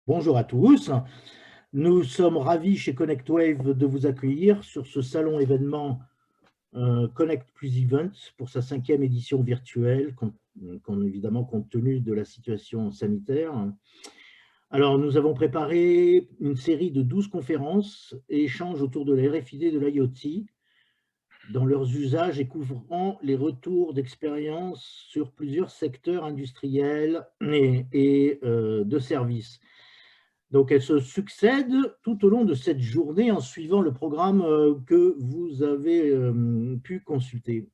Bonjour à tous. Nous sommes ravis chez ConnectWave de vous accueillir sur ce salon événement Connect Plus Event pour sa 5e édition virtuelle, évidemment compte tenu de la situation sanitaire. Alors, nous avons préparé une série de 12 conférences et échanges autour de la RFID et de l'IoT dans leurs usages et couvrant les retours d'expérience sur plusieurs secteurs industriels et de services. Donc, elles se succèdent tout au long de cette journée en suivant le programme que vous avez pu consulter.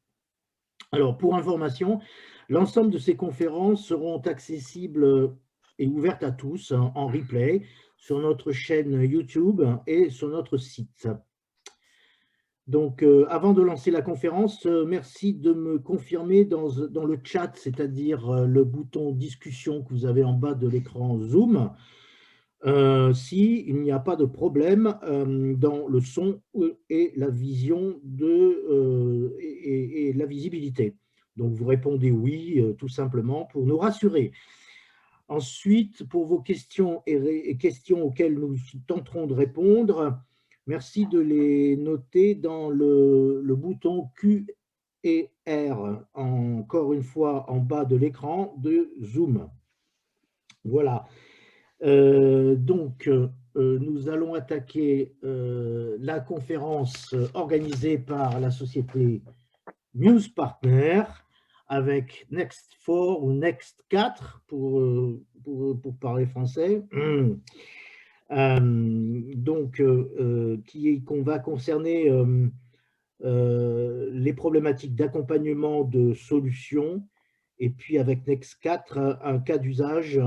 Alors, pour information, l'ensemble de ces conférences seront accessibles et ouvertes à tous en replay sur notre chaîne YouTube et sur notre site. Donc, avant de lancer la conférence, merci de me confirmer dans le chat, c'est-à-dire le bouton discussion que vous avez en bas de l'écran Zoom, s'il n'y a pas de problème dans le son et la vision et la visibilité. Donc, vous répondez oui, tout simplement, pour nous rassurer. Ensuite, pour vos questions et questions auxquelles nous tenterons de répondre, merci de les noter dans le bouton Q et R, encore une fois en bas de l'écran de Zoom. Voilà. Nous allons attaquer la conférence organisée par la société Muse Partner avec Next4 ou Next4 pour parler français. Qu'on va concerner les problématiques d'accompagnement de solutions et puis avec Next4, un cas d'usage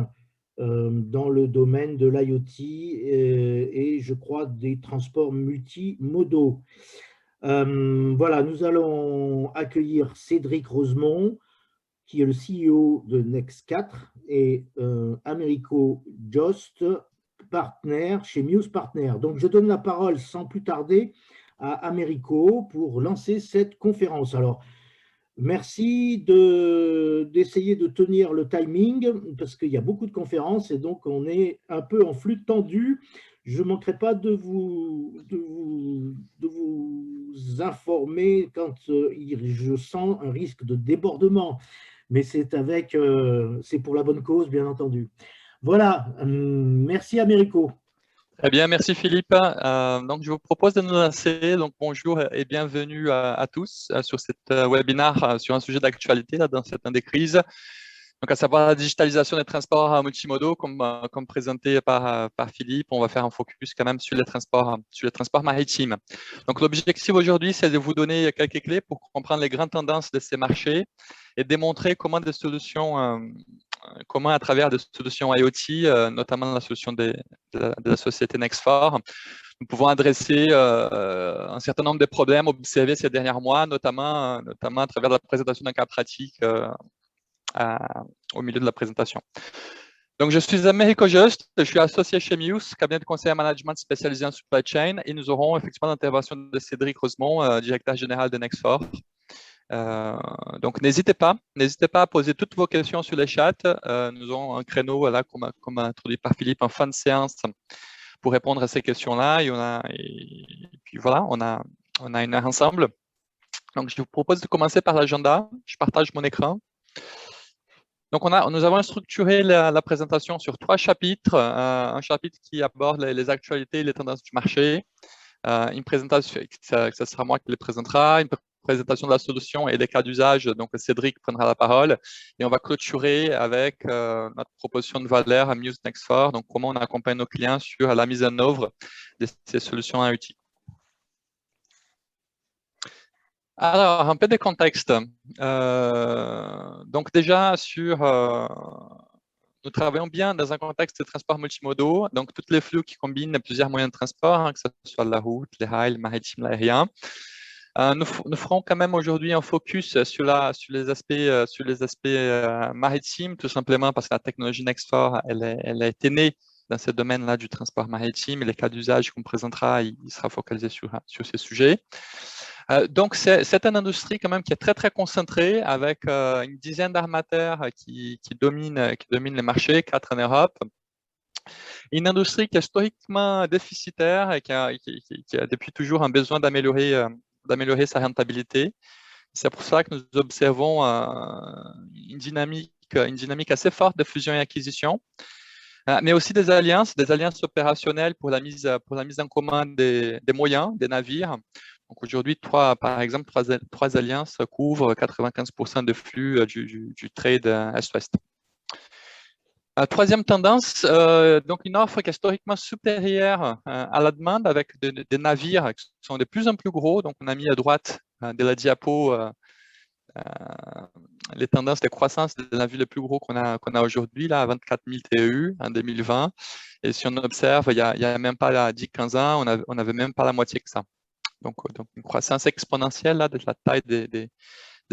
dans le domaine de l'IoT et je crois des transports multimodaux. Voilà, nous allons accueillir Cédric Rosemont, qui est le CEO de Next4, et Americo Jost, partenaire chez Muse Partner. Donc, je donne la parole sans plus tarder à Americo pour lancer cette conférence. Alors, merci d'essayer de tenir le timing parce qu'il y a beaucoup de conférences et donc on est un peu en flux tendu. Je ne manquerai pas de vous informer quand je sens un risque de débordement, mais c'est pour la bonne cause, bien entendu. Voilà, merci Americo. Très bien, merci Philippe. Donc, je vous propose de nous lancer. Donc, bonjour et bienvenue à tous sur cet webinaire sur un sujet d'actualité dans cette année de crise. Donc, à savoir la digitalisation des transports multimodaux, comme présenté par Philippe. On va faire un focus quand même sur les transports maritimes. Donc, l'objectif aujourd'hui, c'est de vous donner quelques clés pour comprendre les grandes tendances de ces marchés et démontrer comment à travers des solutions IoT, notamment la solution de la société Next4, nous pouvons adresser un certain nombre de problèmes observés ces derniers mois, notamment à travers la présentation d'un cas pratique au milieu de la présentation. Donc, je suis Americo Jost, je suis associé chez Muse, cabinet de conseil en management spécialisé en supply chain, et nous aurons effectivement l'intervention de Cédric Rosemont, directeur général de Next4. Donc, n'hésitez pas à poser toutes vos questions sur les chats. Nous aurons un créneau, là, comme introduit par Philippe, en fin de séance pour répondre à ces questions-là. Et puis voilà, on a une heure ensemble. Donc, je vous propose de commencer par l'agenda. Je partage mon écran. Donc, nous avons structuré la présentation sur 3 chapitres. Un chapitre qui aborde les actualités et les tendances du marché. Une présentation, ça sera moi qui les présentera. Une présentation de la solution et des cas d'usage. Donc, Cédric prendra la parole. Et on va clôturer avec notre proposition de valeur à Muse Next4. Donc, comment on accompagne nos clients sur la mise en œuvre de ces solutions IoT. Alors, un peu de contexte. Donc, déjà, nous travaillons bien dans un contexte de transport multimodaux, donc tous les flux qui combinent plusieurs moyens de transport, que ce soit la route, les rails, le maritime, l'aérien. Nous ferons quand même aujourd'hui un focus sur les aspects maritimes, tout simplement parce que la technologie Next4, elle a été née dans ce domaine-là du transport maritime et les cas d'usage qu'on présentera, il sera focalisé sur ces sujets. Donc, c'est une industrie quand même qui est très, très concentrée avec une dizaine d'armateurs qui dominent les marchés, 4 en Europe. Une industrie qui est historiquement déficitaire et qui a depuis toujours un besoin d'améliorer sa rentabilité. C'est pour ça que nous observons une dynamique assez forte de fusion et acquisition, mais aussi des alliances opérationnelles pour la mise en commun des moyens, des navires. Donc aujourd'hui, par exemple, trois alliances couvrent 95% de flux du trade Est-Ouest. Troisième tendance, donc une offre qui est historiquement supérieure à la demande avec des navires qui sont de plus en plus gros. Donc on a mis à droite de la diapo les tendances de croissance des navires les plus gros qu'on a aujourd'hui, là, à 24 000 TEU en 2020. Et si on observe, il y a même pas 10-15 ans, on n'avait même pas la moitié que ça. Donc une croissance exponentielle là, de la taille de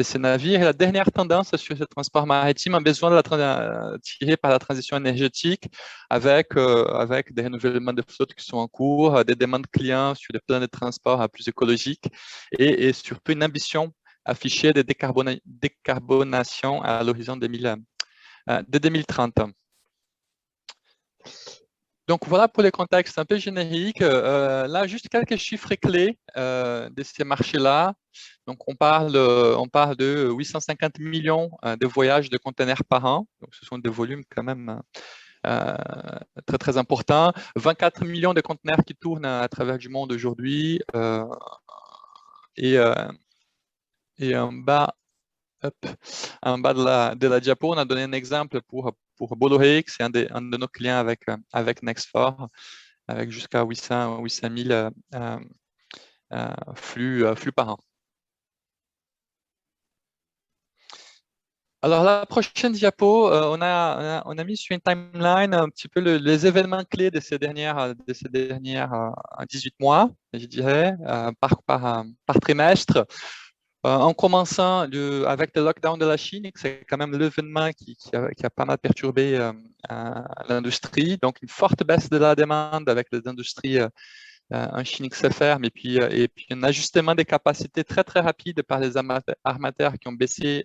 ces navires. Et la dernière tendance sur ce transport maritime a besoin de tirée par la transition énergétique avec des renouvellements de flotte qui sont en cours, des demandes clients sur des plans de transport plus écologiques et surtout une ambition affichée de décarbonation à l'horizon de 2030. Donc voilà pour les contextes un peu génériques. Là, juste quelques chiffres clés de ces marchés-là. Donc on parle de 850 millions de voyages de conteneurs par an. Donc ce sont des volumes quand même très très importants. 24 millions de conteneurs qui tournent à travers du monde aujourd'hui. Et en bas de la diapo, on a donné un exemple pour Bolloré, c'est un de nos clients avec Next4, avec jusqu'à 800 000 flux par an. Alors, la prochaine diapo, on a mis sur une timeline un petit peu les événements clés de ces dernières 18 mois, je dirais, par trimestre. En commençant avec le lockdown de la Chine, c'est quand même l'événement qui a pas mal perturbé l'industrie. Donc, une forte baisse de la demande avec les industries en Chine qui se ferment et puis un ajustement des capacités très, très rapide par les armateurs qui ont baissé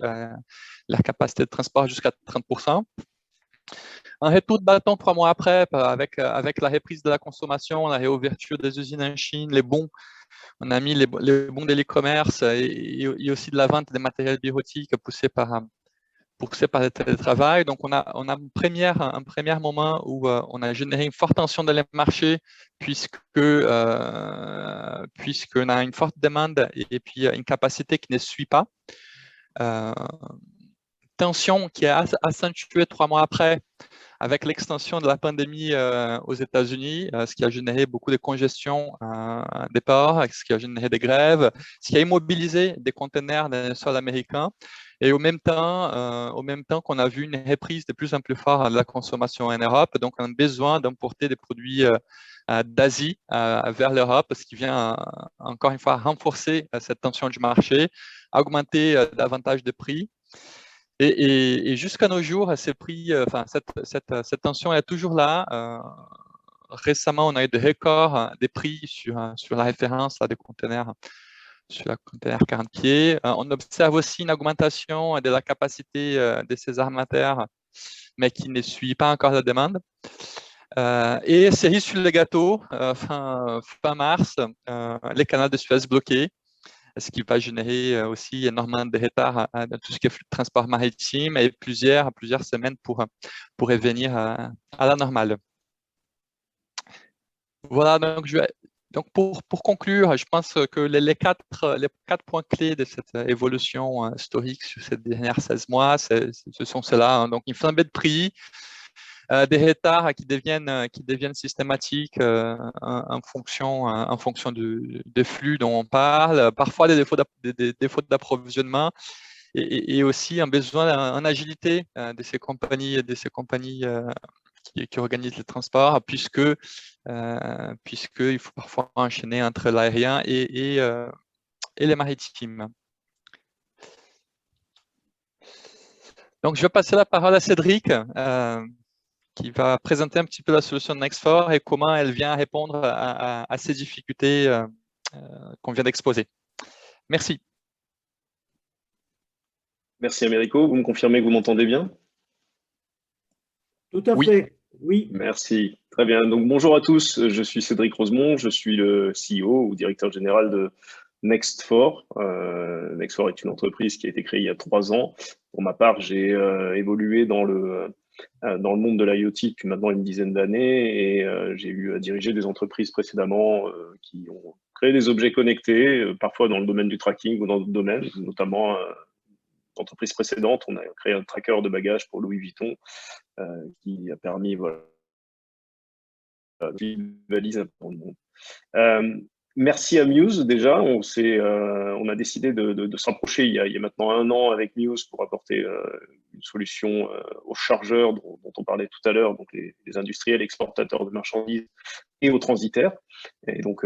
leur capacité de transport jusqu'à 30%. Un retour de bâton 3 mois après, avec la reprise de la consommation, la réouverture des usines en Chine, on a mis les bons de l'e-commerce et aussi de la vente des matériels bureautiques poussés par le télétravail. Donc, on a un premier moment où on a généré une forte tension dans les marchés puisqu'on a une forte demande et puis une capacité qui ne suit pas. Tension qui est accentuée 3 mois après avec l'extension de la pandémie aux États-Unis, ce qui a généré beaucoup de congestion des ports, ce qui a généré des grèves, ce qui a immobilisé des conteneurs dans le sol américain. Et au même temps qu'on a vu une reprise de plus en plus forte de la consommation en Europe, donc on a besoin d'importer des produits d'Asie vers l'Europe, ce qui vient encore une fois renforcer cette tension du marché, augmenter davantage de prix. Et jusqu'à nos jours, cette tension est toujours là. Récemment, on a eu des records des prix sur la référence des conteneurs, sur la conteneur 40 pieds. On observe aussi une augmentation de la capacité de ces armateurs, mais qui ne suit pas encore la demande. Et cerise sur le gâteau, fin mars, les canaux de Suez bloqués, ce qui va générer aussi énormément de retard dans tout ce qui est flux de transport maritime et plusieurs semaines pour revenir à la normale. Voilà, donc pour conclure, je pense que les quatre points clés de cette évolution historique sur ces dernières 16 mois, ce sont ceux-là. Hein. Donc, une flambée de prix, des retards qui deviennent systématiques en fonction des flux dont on parle, parfois des défauts d'approvisionnement et aussi un besoin en agilité de ces compagnies qui organisent le transport, puisque il faut parfois enchaîner entre l'aérien et les maritimes. Donc, je vais passer la parole à Cédric, qui va présenter un petit peu la solution de Next4 et comment elle vient répondre à ces difficultés qu'on vient d'exposer. Merci. Merci Américo. Vous me confirmez que vous m'entendez bien? Tout à fait. Oui, Merci. Très bien. Donc, bonjour à tous. Je suis Cédric Rosemont. Je suis le CEO ou directeur général de Next4. Next4 est une entreprise qui a été créée il y a 3 ans. Pour ma part, j'ai évolué dans le monde de l'IoT depuis maintenant une dizaine d'années et j'ai eu à diriger des entreprises précédemment qui ont créé des objets connectés, parfois dans le domaine du tracking ou dans d'autres domaines, notamment l'entreprise précédente, on a créé un tracker de bagages pour Louis Vuitton qui a permis, voilà, une valise pour le monde. Merci à Muse déjà, on a décidé de se rapprocher il y a maintenant 1 an avec Muse pour apporter une solution aux chargeurs dont on parlait tout à l'heure, donc les industriels exportateurs de marchandises et aux transitaires. Et donc,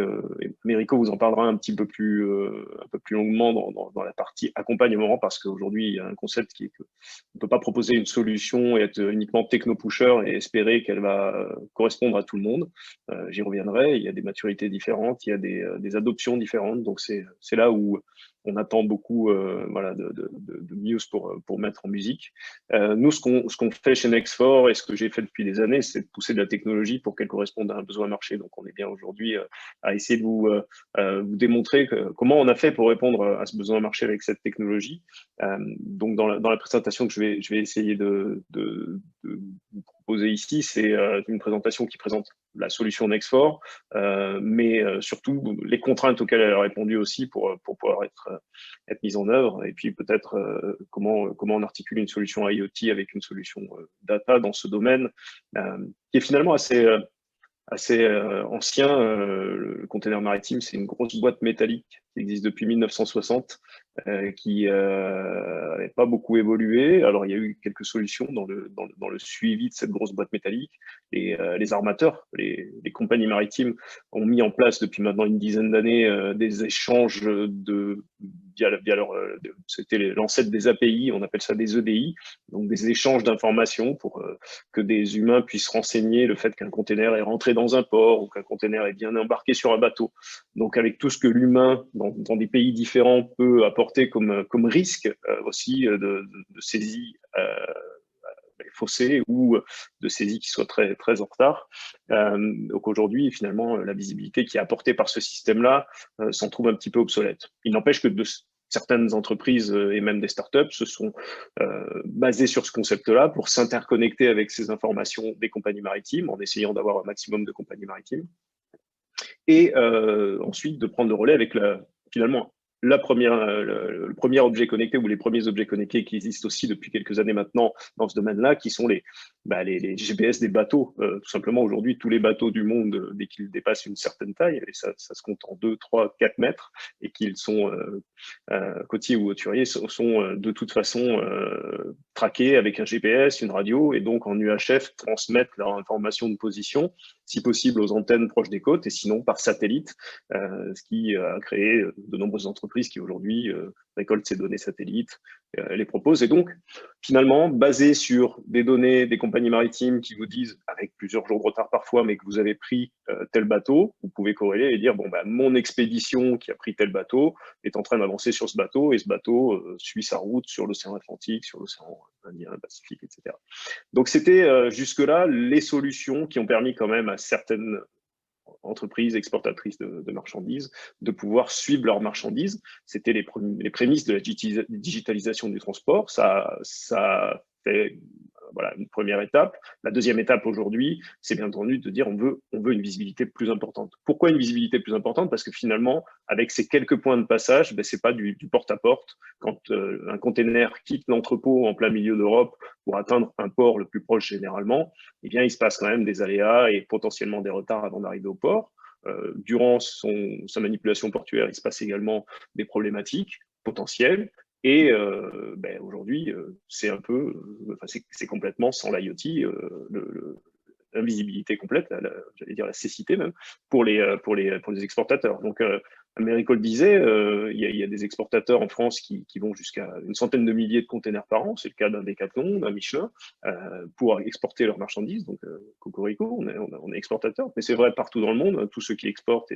Mérico vous en parlera un peu plus longuement dans la partie accompagnement, parce qu'aujourd'hui, il y a un concept qui est qu'on ne peut pas proposer une solution et être uniquement techno-pusher et espérer qu'elle va correspondre à tout le monde. J'y reviendrai, il y a des maturités différentes, il y a des adoptions différentes, donc c'est là où on attend beaucoup voilà, de Muse pour mettre en musique. Nous, ce qu'on fait chez Next4 et ce que j'ai fait depuis des années, c'est de pousser de la technologie pour qu'elle corresponde à un besoin marché. Donc, on est bien aujourd'hui à essayer de vous démontrer comment on a fait pour répondre à ce besoin marché avec cette technologie. Donc, dans la présentation que je vais essayer de vous proposer ici, c'est une présentation qui présente la solution Next4, mais surtout les contraintes auxquelles elle a répondu aussi pour pouvoir être mise en œuvre, et puis peut-être comment on articule une solution IoT avec une solution data dans ce domaine, qui est finalement assez ancien. Le container maritime, c'est une grosse boîte métallique qui existe depuis 1960, qui n'avait pas beaucoup évolué. Alors, il y a eu quelques solutions dans le suivi de cette grosse boîte métallique. Et les armateurs, les compagnies maritimes ont mis en place depuis maintenant une dizaine d'années des échanges via leur, c'était l'ancêtre des API, on appelle ça des EDI, donc des échanges d'informations pour que des humains puissent renseigner le fait qu'un container est rentré dans un port ou qu'un container est bien embarqué sur un bateau. Donc, avec tout ce que l'humain, dans des pays différents, peut apporter comme risque aussi de saisie faussée ou de saisie qui soit très, très en retard. Donc, aujourd'hui, finalement, la visibilité qui est apportée par ce système-là s'en trouve un petit peu obsolète. Il n'empêche que certaines entreprises et même des startups se sont basées sur ce concept-là pour s'interconnecter avec ces informations des compagnies maritimes en essayant d'avoir un maximum de compagnies maritimes. Et ensuite, de prendre le relais avec finalement le premier objet connecté ou les premiers objets connectés qui existent aussi depuis quelques années maintenant dans ce domaine-là, qui sont les GPS des bateaux. Tout simplement, aujourd'hui, tous les bateaux du monde, dès qu'ils dépassent une certaine taille, et ça se compte en 2, 3, 4 mètres, et qu'ils sont côtiers ou hauturiers, sont de toute façon traqués avec un GPS, une radio, et donc en UHF transmettent leur information de position, si possible aux antennes proches des côtes, et sinon par satellite, ce qui a créé de nombreuses entreprises qui aujourd'hui récoltent ces données satellites, les proposent. Et donc, finalement, basé sur des données des compagnies maritimes qui vous disent, avec plusieurs jours de retard parfois, mais que vous avez pris tel bateau, vous pouvez corréler et dire, bon, mon expédition qui a pris tel bateau est en train d'avancer sur ce bateau, et ce bateau suit sa route sur l'océan Atlantique, sur l'océan Indien, Pacifique, etc. Donc, c'était jusque-là les solutions qui ont permis quand même à certaines entreprises exportatrices de marchandises de pouvoir suivre leurs marchandises. C'était les prémices de la digitalisation du transport. Ça fait voilà, une première étape. La deuxième étape aujourd'hui, c'est bien entendu de dire on veut une visibilité plus importante. Pourquoi une visibilité plus importante? Parce que finalement, avec ces quelques points de passage, ce n'est pas du porte-à-porte. Quand un container quitte l'entrepôt en plein milieu d'Europe pour atteindre un port le plus proche généralement, eh bien, il se passe quand même des aléas et potentiellement des retards avant d'arriver au port. Durant sa manipulation portuaire, il se passe également des problématiques potentielles. Et aujourd'hui, c'est un peu, c'est complètement sans l'IoT, l'invisibilité complète, j'allais dire la cécité même, pour les exportateurs. Donc, Americo le disait, il y a des exportateurs en France qui vont jusqu'à une centaine de milliers de containers par an, c'est le cas d'un Decathlon, d'un Michelin, pour exporter leurs marchandises. Donc, cocorico, on est exportateur, mais c'est vrai partout dans le monde, tous ceux qui exportent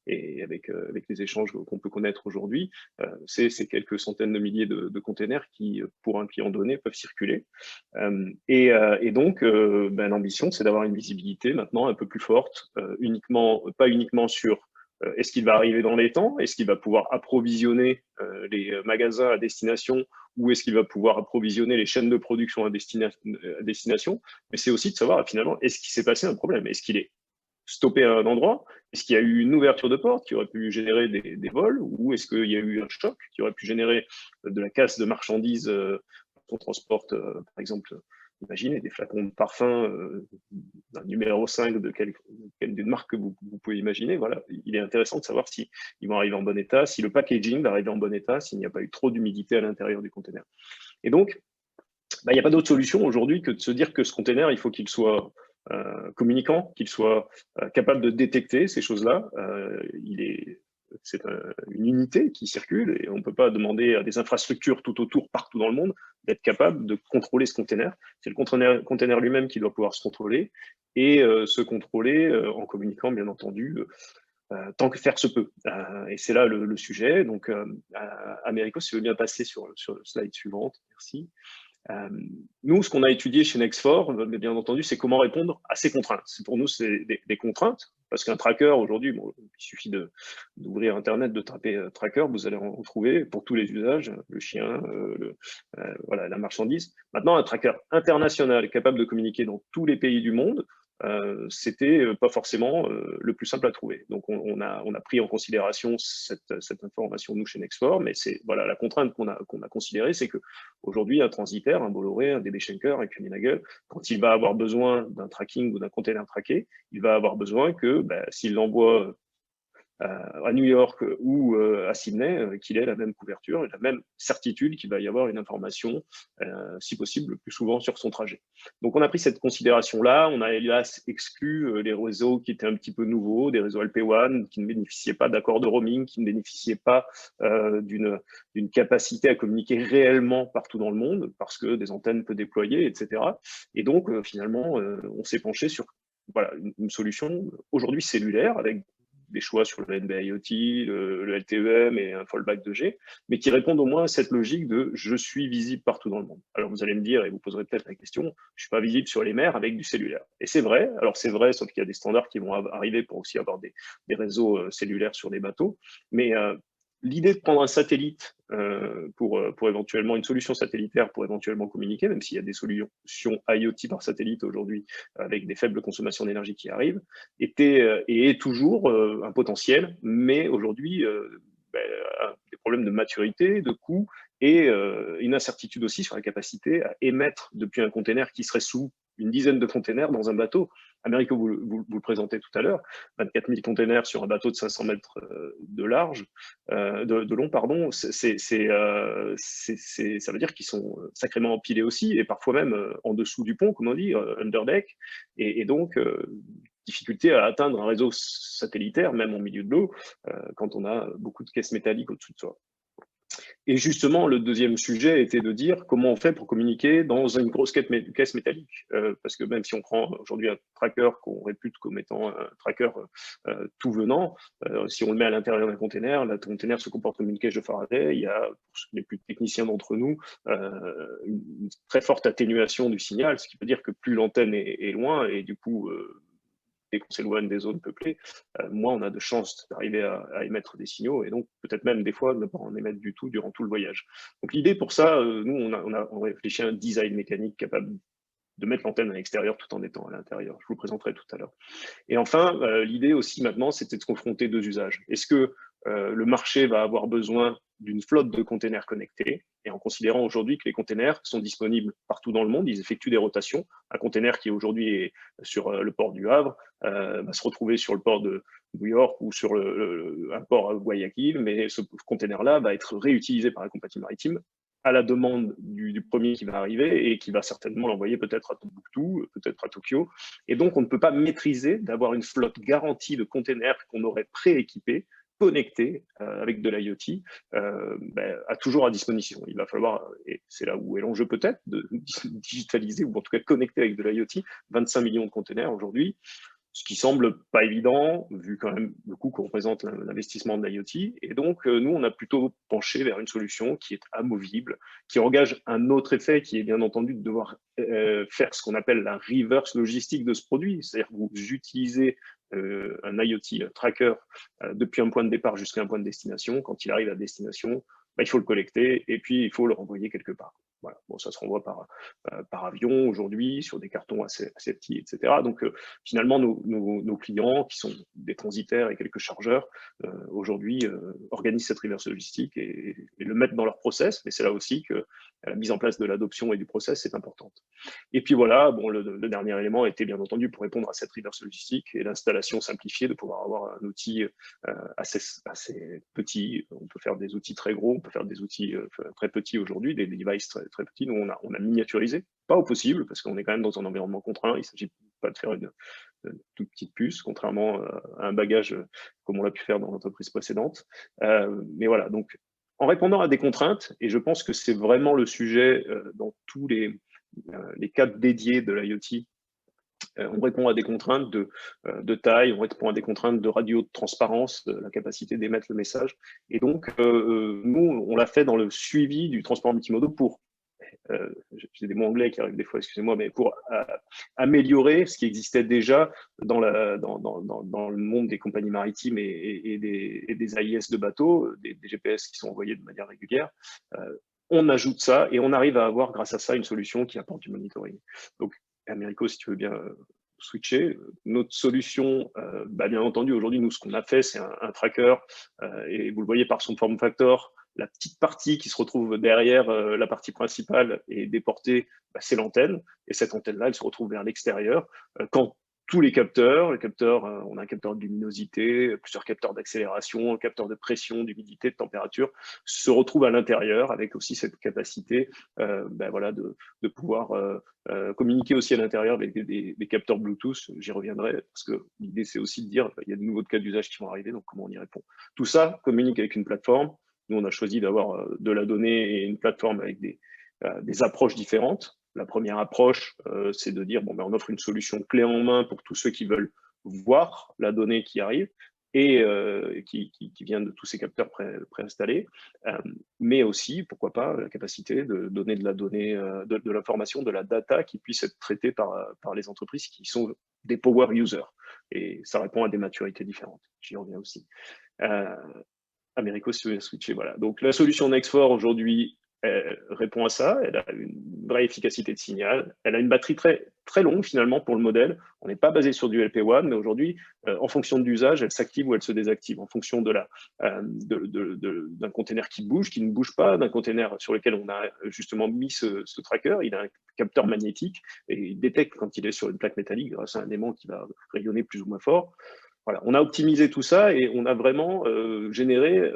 et avec les échanges qu'on peut connaître aujourd'hui, c'est quelques centaines de milliers de containers qui, pour un client donné, peuvent circuler. Et donc, l'ambition, c'est d'avoir une visibilité maintenant un peu plus forte, pas uniquement sur est-ce qu'il va arriver dans les temps, est-ce qu'il va pouvoir approvisionner les magasins à destination, ou est-ce qu'il va pouvoir approvisionner les chaînes de production à destination, mais c'est aussi de savoir finalement, est-ce qu'il s'est passé un problème, est-ce qu'il est stoppé à un endroit, est-ce qu'il y a eu une ouverture de porte qui aurait pu générer des vols, ou est-ce qu'il y a eu un choc qui aurait pu générer de la casse de marchandises qu'on transporte, par exemple, imaginez des flacons de parfum d'un numéro 5 d'une marque que vous pouvez imaginer. Voilà, il est intéressant de savoir si ils vont arriver en bon état, si le packaging va arriver en bon état, s'il n'y a pas eu trop d'humidité à l'intérieur du container. Et donc, il n'y a pas d'autre solution aujourd'hui que de se dire que ce container, il faut qu'il soit communicant, qu'il soit capable de détecter ces choses-là. C'est une unité qui circule et on ne peut pas demander à des infrastructures tout autour, partout dans le monde, d'être capable de contrôler ce container. C'est le container lui-même qui doit pouvoir se contrôler et se contrôler en communiquant, bien entendu, tant que faire se peut. Et c'est là le sujet. Donc, Americo, si tu veux bien passer sur le slide suivante, merci. Nous, ce qu'on a étudié chez Next4, bien entendu, c'est comment répondre à ces contraintes. Pour nous, c'est des contraintes, parce qu'un tracker, aujourd'hui, bon, il suffit d'ouvrir Internet, de taper tracker, vous allez en trouver pour tous les usages, le chien, voilà, la marchandise. Maintenant, un tracker international capable de communiquer dans tous les pays du monde, c'était pas forcément le plus simple à trouver. Donc, on a pris en considération cette information, nous, chez Next4, mais c'est voilà, la contrainte qu'on a considérée, c'est qu'aujourd'hui, un transitaire, un Bolloré, un DB Schenker, un Kuehne+Nagel, quand il va avoir besoin d'un tracking ou d'un container traqué, il va avoir besoin que, s'il l'envoie à New York ou à Sydney, qu'il ait la même couverture et la même certitude qu'il va y avoir une information, si possible, le plus souvent sur son trajet. Donc, on a pris cette considération-là. On a hélas exclu les réseaux qui étaient un petit peu nouveaux, des réseaux LP1 qui ne bénéficiaient pas d'accords de roaming, qui ne bénéficiaient pas d'une capacité à communiquer réellement partout dans le monde, parce que des antennes peu déployées, etc. Et donc, finalement, on s'est penché sur voilà, une solution aujourd'hui cellulaire avec des choix sur le NBA IoT, le LTEM et un fallback 2G, mais qui répondent au moins à cette logique de « je suis visible partout dans le monde ». Alors vous allez me dire, et vous poserez peut-être la question, je ne suis pas visible sur les mers avec du cellulaire. Et c'est vrai, alors c'est vrai, sauf qu'il y a des standards qui vont arriver pour aussi avoir des réseaux cellulaires sur des bateaux, mais l'idée de prendre un satellite pour éventuellement une solution satellitaire pour éventuellement communiquer, même s'il y a des solutions IoT par satellite aujourd'hui avec des faibles consommations d'énergie qui arrivent, était et est toujours un potentiel, mais aujourd'hui des problèmes de maturité, de coût et une incertitude aussi sur la capacité à émettre depuis un container qui serait sous une dizaine de containers dans un bateau. Americo, vous le présentez tout à l'heure, 24 000 containers sur un bateau de 500 mètres de long, pardon, ça veut dire qu'ils sont sacrément empilés aussi, et parfois même en dessous du pont, comme on dit, underdeck, et donc difficulté à atteindre un réseau satellitaire, même en milieu de l'eau, quand on a beaucoup de caisses métalliques au-dessus de soi. Et justement, le deuxième sujet était de dire comment on fait pour communiquer dans une grosse caisse métallique. Parce que même si on prend aujourd'hui un tracker qu'on répute comme étant un tracker tout venant, si on le met à l'intérieur d'un container, le container se comporte comme une caisse de Faraday. Il y a, pour les plus techniciens d'entre nous, une très forte atténuation du signal, ce qui veut dire que plus l'antenne est loin, et du coup, dès qu'on s'éloigne des zones peuplées, moins on a de chances d'arriver à émettre des signaux, et donc peut-être même des fois ne pas en émettre du tout durant tout le voyage. Donc l'idée pour ça, nous, on a réfléchi à un design mécanique capable de mettre l'antenne à l'extérieur tout en étant à l'intérieur. Je vous le présenterai tout à l'heure. Et enfin, l'idée aussi maintenant, c'était de se confronter deux usages. Est-ce que le marché va avoir besoin d'une flotte de containers connectés, et en considérant aujourd'hui que les containers sont disponibles partout dans le monde, ils effectuent des rotations. Un container qui aujourd'hui est sur le port du Havre va se retrouver sur le port de New York ou sur un port à Guayaquil, mais ce container-là va être réutilisé par la compagnie maritime à la demande du premier qui va arriver et qui va certainement l'envoyer peut-être à Tombouctou, peut-être à Tokyo. Et donc, on ne peut pas maîtriser d'avoir une flotte garantie de containers qu'on aurait prééquipés connecté avec de l'IoT a toujours à disposition. Il va falloir, et c'est là où est l'enjeu peut-être, de digitaliser ou en tout cas connecter avec de l'IoT 25 millions de containers aujourd'hui, ce qui semble pas évident, vu quand même le coût qu'on représente l'investissement de l'IoT. Et donc, nous, on a plutôt penché vers une solution qui est amovible, qui engage un autre effet qui est bien entendu de devoir faire ce qu'on appelle la reverse logistique de ce produit. C'est-à-dire que vous utilisez un IoT tracker depuis un point de départ jusqu'à un point de destination. Quand il arrive à destination, il faut le collecter et puis il faut le renvoyer quelque part. Voilà. Bon, ça se renvoie par avion aujourd'hui, sur des cartons assez petits, etc. Donc, finalement, nos clients, qui sont des transitaires et quelques chargeurs, aujourd'hui, organisent cette reverse logistique et le mettent dans leur process. Mais c'est là aussi que la mise en place de l'adoption et du process est importante. Et puis voilà, bon, le dernier élément était bien entendu pour répondre à cette reverse logistique et l'installation simplifiée, de pouvoir avoir un outil assez petit. On peut faire des outils très gros, on peut faire des outils très petits aujourd'hui, des devices très petits. Nous, on a miniaturisé, pas au possible, parce qu'on est quand même dans un environnement contraint. Il ne s'agit pas de faire une toute petite puce, contrairement à un bagage comme on l'a pu faire dans l'entreprise précédente. Mais voilà, donc en répondant à des contraintes, et je pense que c'est vraiment le sujet dans tous les cadres dédiés de l'IoT, on répond à des contraintes de taille, on répond à des contraintes de radio de transparence, de la capacité d'émettre le message. Et donc, nous, on l'a fait dans le suivi du transport multimodal pour, j'ai des mots anglais qui arrivent des fois, excusez-moi, mais pour améliorer ce qui existait déjà dans le monde des compagnies maritimes et des AIS de bateaux, des GPS qui sont envoyés de manière régulière. On ajoute ça et on arrive à avoir, grâce à ça, une solution qui apporte du monitoring. Donc, Americo, si tu veux bien switcher, notre solution, bien entendu, aujourd'hui, nous, ce qu'on a fait, c'est un tracker, et vous le voyez par son form factor, la petite partie qui se retrouve derrière la partie principale et déportée, c'est l'antenne, et cette antenne-là, elle se retrouve vers l'extérieur. Quand tous les capteurs, on a un capteur de luminosité, plusieurs capteurs d'accélération, un capteur de pression, d'humidité, de température, se retrouvent à l'intérieur avec aussi cette capacité de pouvoir communiquer aussi à l'intérieur avec des capteurs Bluetooth. J'y reviendrai parce que l'idée, c'est aussi de dire il y a de nouveaux cas d'usage qui vont arriver, donc comment on y répond. Tout ça communique avec une plateforme. Nous, on a choisi d'avoir de la donnée et une plateforme avec des approches différentes. La première approche, c'est de dire, on offre une solution clé en main pour tous ceux qui veulent voir la donnée qui arrive et qui vient de tous ces capteurs préinstallés, mais aussi, pourquoi pas, la capacité de donner de la donnée, de l'information, de la data qui puisse être traitée par les entreprises qui sont des power users. Et ça répond à des maturités différentes. J'y reviens aussi. Americo, si vous voulez switcher, voilà. Donc, la solution Next4 aujourd'hui répond à ça. Elle a une vraie efficacité de signal. Elle a une batterie très, très longue, finalement, pour le modèle. On n'est pas basé sur du LP1, mais aujourd'hui, en fonction de l'usage, elle s'active ou elle se désactive, en fonction d'un container qui bouge, qui ne bouge pas, d'un container sur lequel on a justement mis ce tracker. Il a un capteur magnétique et il détecte quand il est sur une plaque métallique grâce à un aimant qui va rayonner plus ou moins fort. Voilà, on a optimisé tout ça et on a vraiment généré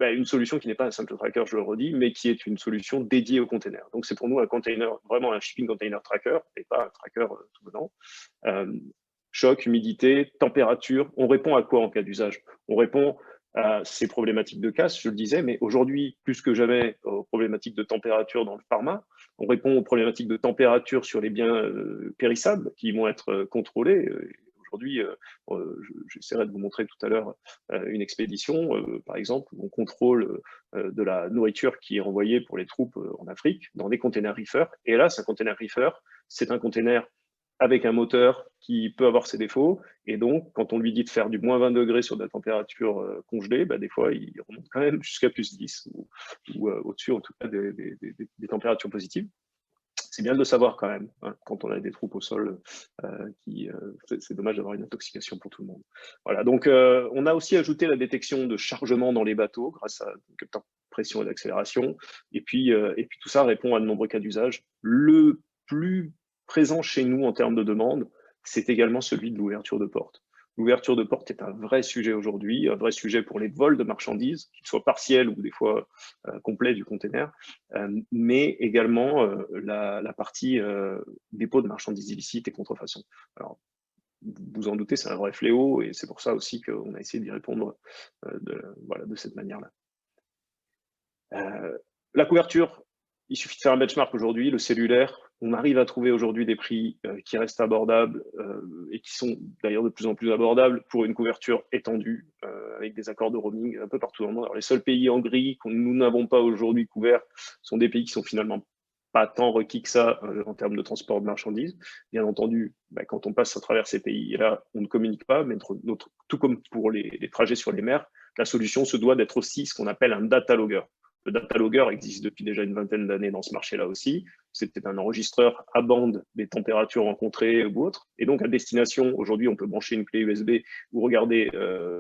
une solution qui n'est pas un simple tracker, je le redis, mais qui est une solution dédiée au container. Donc, c'est pour nous un container, vraiment un shipping container tracker, et pas un tracker tout venant. Choc, humidité, température. On répond à quoi en cas d'usage? On répond à ces problématiques de casse, je le disais, mais aujourd'hui, plus que jamais, aux problématiques de température dans le pharma. On répond aux problématiques de température sur les biens périssables qui vont être contrôlés. Aujourd'hui, j'essaierai de vous montrer tout à l'heure une expédition, par exemple, où on contrôle de la nourriture qui est envoyée pour les troupes en Afrique dans des containers reefer. Et là, un container reefer, c'est un container avec un moteur qui peut avoir ses défauts. Et donc, quand on lui dit de faire du moins 20 degrés sur de la température congelée, des fois, il remonte quand même jusqu'à plus 10 ou au-dessus, en tout cas, des températures positives. C'est bien de le savoir quand même, hein, quand on a des troupes au sol, c'est dommage d'avoir une intoxication pour tout le monde. Voilà, donc on a aussi ajouté la détection de chargement dans les bateaux grâce à un capteur de pression et d'accélération. Et puis tout ça répond à de nombreux cas d'usage. Le plus présent chez nous en termes de demande, c'est également celui de l'ouverture de porte. L'ouverture de porte est un vrai sujet aujourd'hui, un vrai sujet pour les vols de marchandises, qu'ils soient partiels ou des fois complets du container, mais également la partie dépôt de marchandises illicites et contrefaçon. Alors, vous en doutez, c'est un vrai fléau et c'est pour ça aussi qu'on a essayé d'y répondre de cette manière-là. La couverture, il suffit de faire un benchmark aujourd'hui, le cellulaire, on arrive à trouver aujourd'hui des prix qui restent abordables et qui sont d'ailleurs de plus en plus abordables pour une couverture étendue avec des accords de roaming un peu partout dans le monde. Alors, les seuls pays en gris que nous n'avons pas aujourd'hui couverts sont des pays qui sont finalement pas tant requis que ça en termes de transport de marchandises. Bien entendu, quand on passe à travers ces pays-là, on ne communique pas, mais tout comme pour les trajets sur les mers, la solution se doit d'être aussi ce qu'on appelle un data logger. Le data logger existe depuis déjà une vingtaine d'années dans ce marché-là aussi. C'était un enregistreur à bande des températures rencontrées ou autres. Et donc, à destination, aujourd'hui, on peut brancher une clé USB ou regarder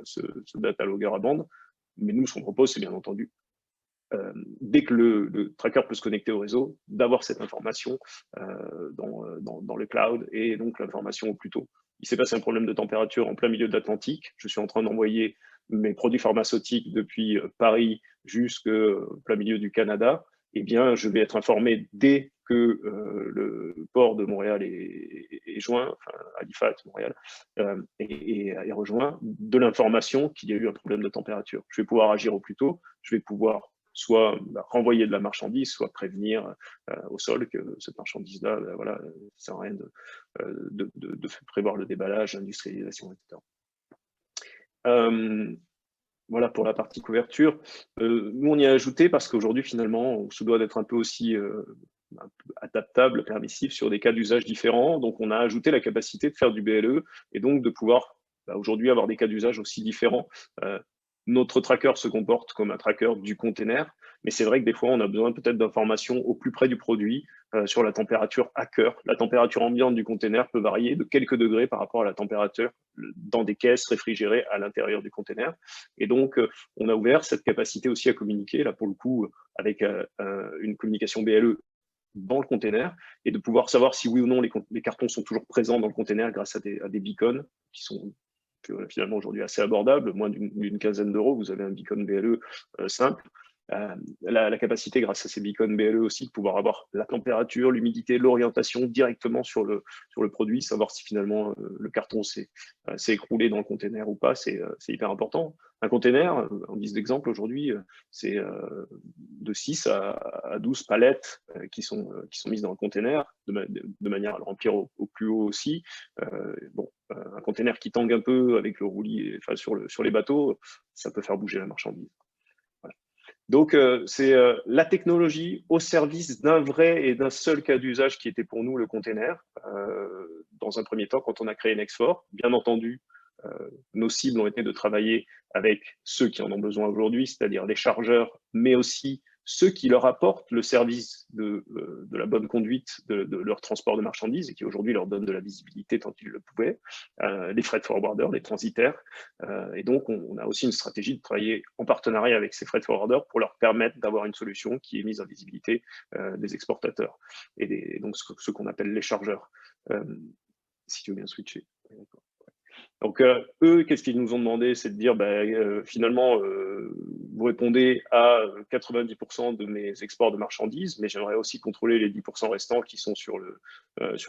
ce data logger à bande. Mais nous, ce qu'on propose, c'est bien entendu, dès que le tracker peut se connecter au réseau, d'avoir cette information dans le cloud et donc l'information au plus tôt. Il s'est passé un problème de température en plein milieu de l'Atlantique. Je suis en train d'envoyer mes produits pharmaceutiques depuis Paris jusqu'au plein milieu du Canada. Eh bien, je vais être informé dès que le port de Montréal est joint, enfin Halifax, Montréal, est rejoint, de l'information qu'il y a eu un problème de température. Je vais pouvoir agir au plus tôt, je vais pouvoir soit renvoyer de la marchandise, soit prévenir au sol que cette marchandise-là, voilà, ça sert à rien de prévoir le déballage, l'industrialisation, etc. Voilà pour la partie couverture. Nous, on y a ajouté parce qu'aujourd'hui, finalement, on se doit d'être un peu aussi un peu adaptable, permissif sur des cas d'usage différents. Donc, on a ajouté la capacité de faire du BLE et donc de pouvoir aujourd'hui avoir des cas d'usage aussi différents. Notre tracker se comporte comme un tracker du container, mais c'est vrai que des fois, on a besoin peut-être d'informations au plus près du produit sur la température à cœur. La température ambiante du container peut varier de quelques degrés par rapport à la température dans des caisses réfrigérées à l'intérieur du container. Et donc, on a ouvert cette capacité aussi à communiquer, là pour le coup, avec une communication BLE dans le container et de pouvoir savoir si oui ou non les cartons sont toujours présents dans le container grâce à des beacons qui sont finalement aujourd'hui assez abordables, moins d'une quinzaine d'euros, vous avez un beacon BLE simple. La capacité, grâce à ces beacons BLE aussi, de pouvoir avoir la température, l'humidité, l'orientation directement sur le produit, savoir si finalement le carton s'est écroulé dans le container ou pas, c'est hyper important. Un container, en guise d'exemple aujourd'hui, c'est de 6 à 12 palettes qui sont mises dans le container de manière à le remplir au plus haut aussi. Un container qui tangue un peu avec le roulis, enfin, sur les bateaux, ça peut faire bouger la marchandise. Voilà. Donc, c'est la technologie au service d'un vrai et d'un seul cas d'usage qui était pour nous le container. Dans un premier temps, quand on a créé Next4, bien entendu, nos cibles ont été de travailler avec ceux qui en ont besoin aujourd'hui, c'est-à-dire les chargeurs, mais aussi ceux qui leur apportent le service de la bonne conduite de leur transport de marchandises et qui aujourd'hui leur donnent de la visibilité tant qu'ils le pouvaient, les freight forwarders, les transitaires. Et donc, on a aussi une stratégie de travailler en partenariat avec ces freight forwarders pour leur permettre d'avoir une solution qui est mise en visibilité des exportateurs et donc ce qu'on appelle les chargeurs. Si tu veux bien switcher. D'accord. Donc, eux, qu'est-ce qu'ils nous ont demandé? C'est de dire, finalement, vous répondez à 90% de mes exports de marchandises, mais j'aimerais aussi contrôler les 10% restants qui sont sur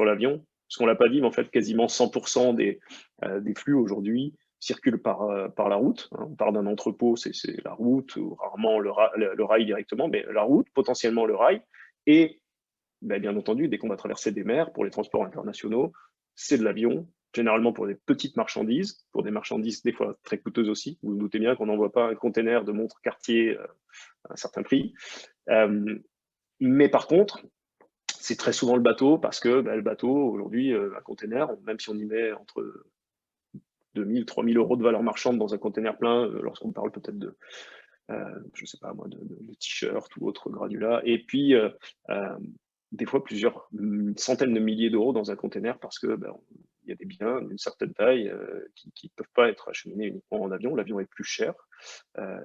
l'avion. Parce qu'on ne l'a pas dit, mais en fait, quasiment 100% des flux aujourd'hui circulent par la route. Hein. On part d'un entrepôt, c'est la route, ou rarement le rail directement, mais la route, potentiellement le rail. Et bien entendu, dès qu'on va traverser des mers pour les transports internationaux, c'est de l'avion, généralement pour des petites marchandises, pour des marchandises des fois très coûteuses aussi. Vous vous doutez bien qu'on n'envoie pas un container de montre Cartier à un certain prix. Mais par contre, c'est très souvent le bateau parce que le bateau, aujourd'hui, un container, même si on y met entre 2 000 3 000 euros de valeur marchande dans un container plein, lorsqu'on parle peut-être de, je ne sais pas moi, de t-shirts ou autres granulats, et puis des fois plusieurs centaines de milliers d'euros dans un container parce que il y a des biens d'une certaine taille qui ne peuvent pas être acheminés uniquement en avion. L'avion est plus cher.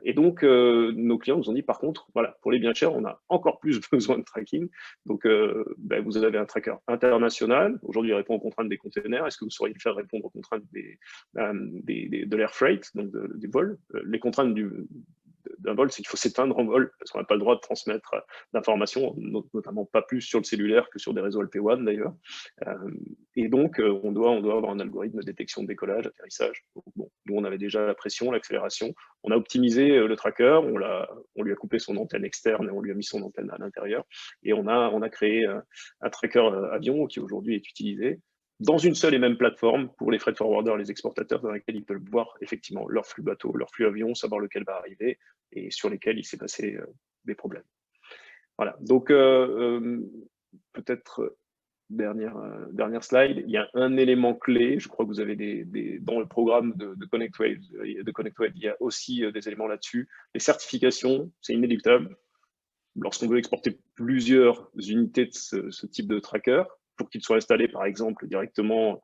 Et donc, nos clients nous ont dit, par contre, voilà, pour les biens chers, on a encore plus besoin de tracking. Donc, vous avez un tracker international. Aujourd'hui, il répond aux contraintes des containers. Est-ce que vous sauriez le faire répondre aux contraintes de l'air freight, donc des vols, les contraintes d'un vol, c'est qu'il faut s'éteindre en vol, parce qu'on n'a pas le droit de transmettre d'informations, notamment pas plus sur le cellulaire que sur des réseaux LP WAN d'ailleurs. Et donc, on doit avoir un algorithme de détection de décollage, atterrissage. Bon, nous, on avait déjà la pression, l'accélération. On a optimisé le tracker, on lui a coupé son antenne externe et on lui a mis son antenne à l'intérieur. Et on a créé un tracker avion qui aujourd'hui est utilisé dans une seule et même plateforme pour les freight forwarders, les exportateurs, dans laquelle ils peuvent voir effectivement leur flux bateau, leur flux avion, savoir lequel va arriver et sur lesquels il s'est passé des problèmes. Voilà, donc peut-être dernière slide, il y a un élément clé, je crois que vous avez dans le programme de ConnectWave, il y a aussi des éléments là-dessus. Les certifications, c'est inéluctable. Lorsqu'on veut exporter plusieurs unités de ce type de tracker, pour qu'ils soient installés, par exemple, directement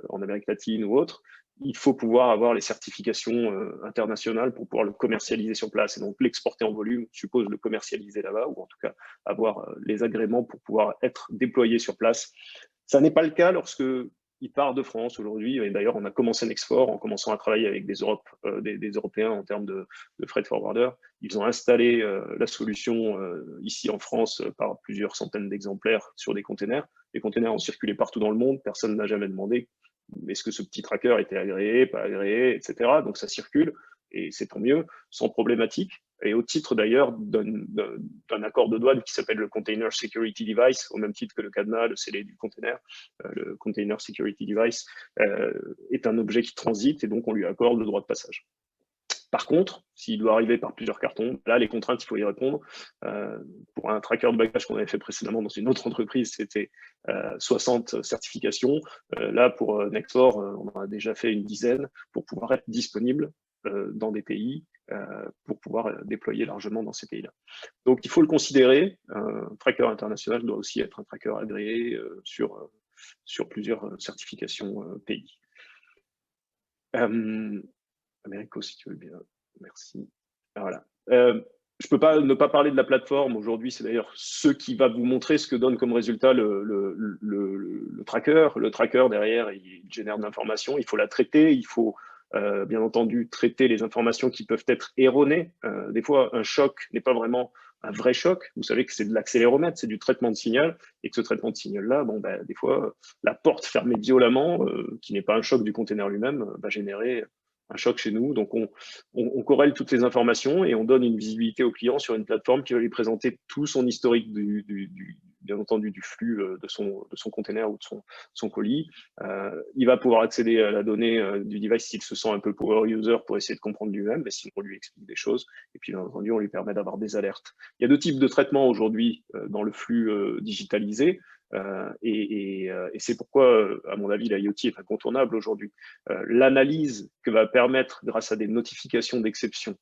en Amérique latine ou autre, il faut pouvoir avoir les certifications internationales pour pouvoir le commercialiser sur place. Et donc, l'exporter en volume suppose le commercialiser là-bas, ou en tout cas avoir les agréments pour pouvoir être déployé sur place. Ça n'est pas le cas lorsque il part de France aujourd'hui, et d'ailleurs on a commencé Nextfor en commençant à travailler avec des Européens en termes de freight forwarder. Ils ont installé la solution ici en France par plusieurs centaines d'exemplaires sur des containers. Les containers ont circulé partout dans le monde, personne n'a jamais demandé est-ce que ce petit tracker était agréé, pas agréé, etc. Donc ça circule, et c'est tant mieux, sans problématique. Et au titre d'ailleurs d'un accord de douane qui s'appelle le Container Security Device, au même titre que le cadenas, le scellé du container, le Container Security Device est un objet qui transite et donc on lui accorde le droit de passage. Par contre, s'il doit arriver par plusieurs cartons, là, les contraintes, il faut y répondre. Pour un tracker de bagage qu'on avait fait précédemment dans une autre entreprise, c'était 60 certifications. Là, pour Nextfor, on en a déjà fait une dizaine pour pouvoir être disponible dans des pays, pour pouvoir déployer largement dans ces pays-là. Donc, il faut le considérer. Un tracker international doit aussi être un tracker agréé sur plusieurs certifications pays. Américo, si tu veux bien. Merci. Voilà. Je ne peux pas ne pas parler de la plateforme. Aujourd'hui, c'est d'ailleurs ce qui va vous montrer ce que donne comme résultat le tracker. Le tracker, derrière, il génère de l'information. Il faut la traiter. Il faut, bien entendu, traiter les informations qui peuvent être erronées. Des fois, un choc n'est pas vraiment un vrai choc. Vous savez que c'est de l'accéléromètre, c'est du traitement de signal. Et que ce traitement de signal-là, bon, ben, des fois, la porte fermée violemment, qui n'est pas un choc du container lui-même, va générer un choc chez nous. Donc, on corrèle toutes les informations et on donne une visibilité au client sur une plateforme qui va lui présenter tout son historique, bien entendu, du flux de son container ou de son colis. Il va pouvoir accéder à la donnée du device s'il se sent un peu power user pour essayer de comprendre lui-même, mais sinon on lui explique des choses. Et puis, bien entendu, on lui permet d'avoir des alertes. Il y a deux types de traitements aujourd'hui dans le flux digitalisé. Et c'est pourquoi, à mon avis, l'IoT est incontournable aujourd'hui. L'analyse que va permettre, grâce à des notifications d'exception,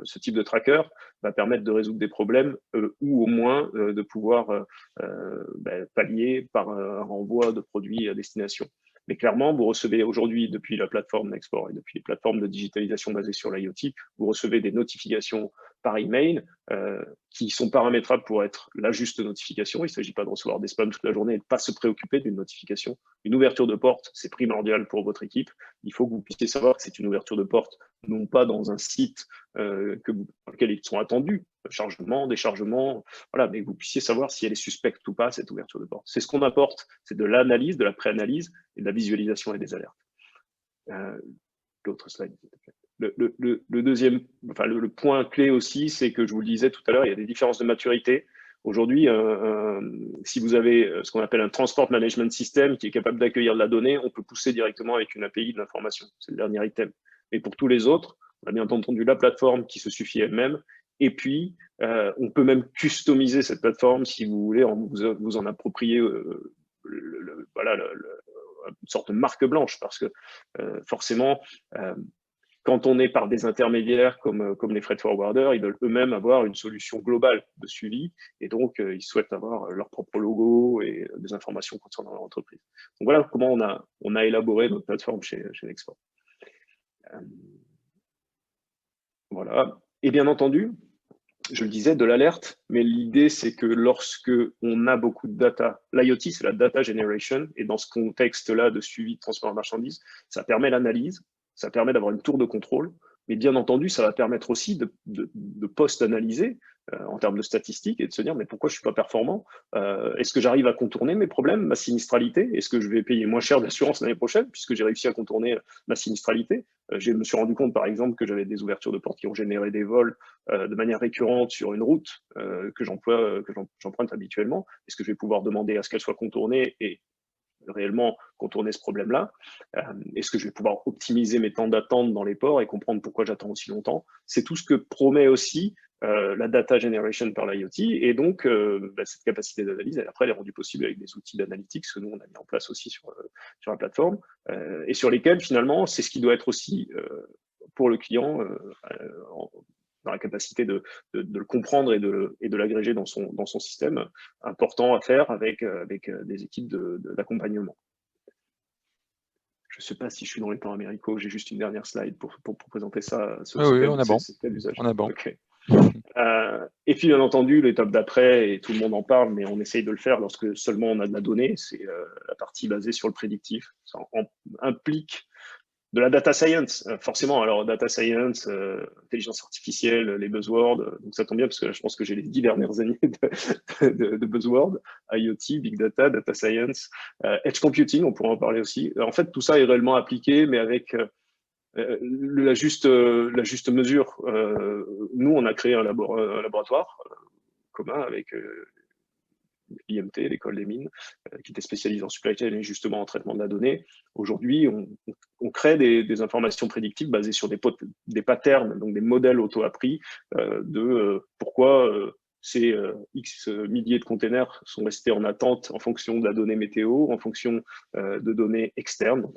ce type de tracker va permettre de résoudre des problèmes ou au moins de pouvoir pallier par un renvoi de produits à destination. Mais clairement, vous recevez aujourd'hui, depuis la plateforme Nextfor et depuis les plateformes de digitalisation basées sur l'IoT, vous recevez des notifications par email qui sont paramétrables pour être la juste notification. Il ne s'agit pas de recevoir des spams toute la journée et de ne pas se préoccuper d'une notification. Une ouverture de porte, c'est primordial pour votre équipe. Il faut que vous puissiez savoir que c'est une ouverture de porte, non pas dans un site dans lequel ils sont attendus, chargement, déchargement, voilà, mais que vous puissiez savoir si elle est suspecte ou pas, cette ouverture de porte. C'est ce qu'on apporte, c'est de l'analyse, de la pré-analyse et de la visualisation et des alertes. L'autre slide, s'il te plaît. Le deuxième, enfin le point clé aussi, c'est que je vous le disais tout à l'heure, il y a des différences de maturité. Aujourd'hui, si vous avez ce qu'on appelle un Transport Management System qui est capable d'accueillir de la donnée, on peut pousser directement avec une API de l'information. C'est le dernier item. Mais pour tous les autres, on a bien entendu la plateforme qui se suffit elle-même. Et puis, on peut même customiser cette plateforme si vous voulez, vous en approprier voilà, une sorte de marque blanche, parce que forcément, quand on est par des intermédiaires comme les freight forwarders, ils veulent eux-mêmes avoir une solution globale de suivi et donc ils souhaitent avoir leur propre logo et des informations concernant leur entreprise. Donc voilà comment on a élaboré notre plateforme chez Nextfor. Voilà. Et bien entendu, je le disais, de l'alerte, mais l'idée c'est que lorsque on a beaucoup de data, l'IoT c'est la data generation, et dans ce contexte-là de suivi de transport de marchandises, ça permet l'analyse, ça permet d'avoir une tour de contrôle, Mais bien entendu, ça va permettre aussi de post-analyser en termes de statistiques et de se dire, mais pourquoi je ne suis pas performant? Est-ce que j'arrive à contourner mes problèmes, ma sinistralité? Est-ce que je vais payer moins cher d'assurance l'année prochaine puisque j'ai réussi à contourner ma sinistralité? Je me suis rendu compte, par exemple, que j'avais des ouvertures de portes qui ont généré des vols de manière récurrente sur une route que j'emprunte habituellement. Est-ce que je vais pouvoir demander à ce qu'elle soit contournée et réellement contourner ce problème-là? Est-ce que je vais pouvoir optimiser mes temps d'attente dans les ports et comprendre pourquoi j'attends aussi longtemps? C'est tout ce que promet aussi la data generation par l'IoT, et donc cette capacité d'analyse, après, elle est rendue possible avec des outils d'analytics que nous, on a mis en place aussi sur la plateforme, et sur lesquels, finalement, c'est ce qui doit être aussi pour le client dans la capacité de le comprendre et de l'agréger dans son système, important à faire avec des équipes d'accompagnement. Je ne sais pas si je suis dans les temps américaux, j'ai juste une dernière slide pour présenter ça. Oui, on est bon. On est bon. Okay. Et puis, bien entendu, l'étape d'après, et tout le monde en parle, mais on essaye de le faire lorsque seulement on a de la donnée, c'est la partie basée sur le prédictif. Ça implique de la data science, forcément. Alors, data science, intelligence artificielle, les buzzwords, donc ça tombe bien parce que je pense que j'ai les 10 dernières années de buzzwords, IoT, Big Data, Data Science, Edge Computing, on pourrait en parler aussi. En fait, tout ça est réellement appliqué, mais avec la juste mesure. Nous, on a créé un laboratoire commun avec l'IMT, l'école des mines, qui était spécialisée en supply chain et justement en traitement de la donnée. Aujourd'hui, on crée des informations prédictives basées sur des patterns, donc des modèles auto-appris de pourquoi ces X milliers de containers sont restés en attente en fonction de la donnée météo, en fonction de données externes.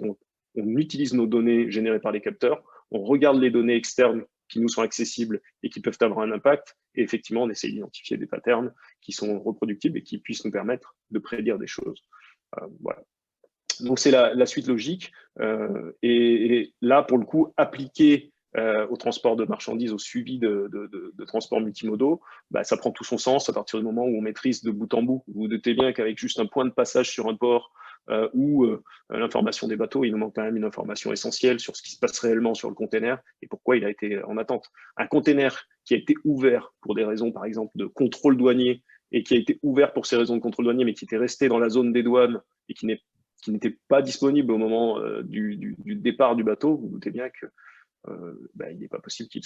On utilise nos données générées par les capteurs, on regarde les données externes qui nous sont accessibles et qui peuvent avoir un impact, et effectivement, on essaie d'identifier des patterns qui sont reproductibles et qui puissent nous permettre de prédire des choses. Voilà. Donc, c'est la suite logique. Et là, pour le coup, appliqué au transport de marchandises, au suivi de transports multimodaux, ça prend tout son sens à partir du moment où on maîtrise de bout en bout. Vous vous doutez bien qu'avec juste un point de passage sur un port ou l'information des bateaux, il nous manque quand même une information essentielle sur ce qui se passe réellement sur le container et pourquoi il a été en attente. Un container qui a été ouvert pour des raisons, par exemple, de contrôle douanier, et qui a été ouvert pour ces raisons de contrôle douanier, mais qui était resté dans la zone des douanes et qui n'était pas disponible au moment du départ du bateau, vous vous doutez bien que il n'est pas possible qu'il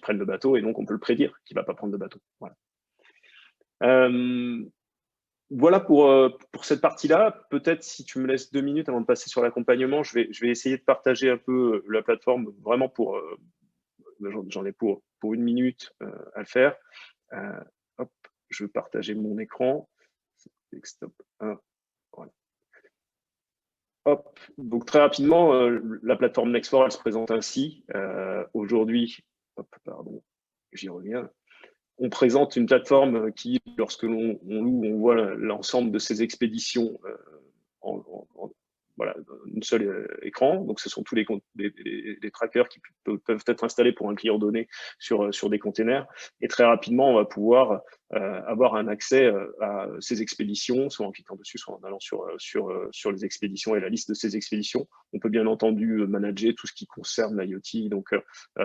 prenne le bateau, et donc on peut le prédire qu'il ne va pas prendre le bateau. Voilà. Voilà pour cette partie-là. Peut-être si tu me laisses 2 minutes avant de passer sur l'accompagnement, je vais essayer de partager un peu la plateforme, vraiment j'en ai pour 1 minute à le faire. Hop, je vais partager mon écran. Stop 1. Voilà. Hop, donc très rapidement, la plateforme Next4, elle se présente ainsi. Aujourd'hui, pardon, j'y reviens. On présente une plateforme qui, lorsque l'on loue, on voit l'ensemble de ces expéditions voilà, un seul écran. Donc, ce sont tous les trackers qui peuvent être installés pour un client donné sur des containers. Et très rapidement, on va pouvoir avoir un accès à ces expéditions, soit en cliquant dessus, soit en allant sur les expéditions et la liste de ces expéditions. On peut bien entendu manager tout ce qui concerne l'IoT. Donc,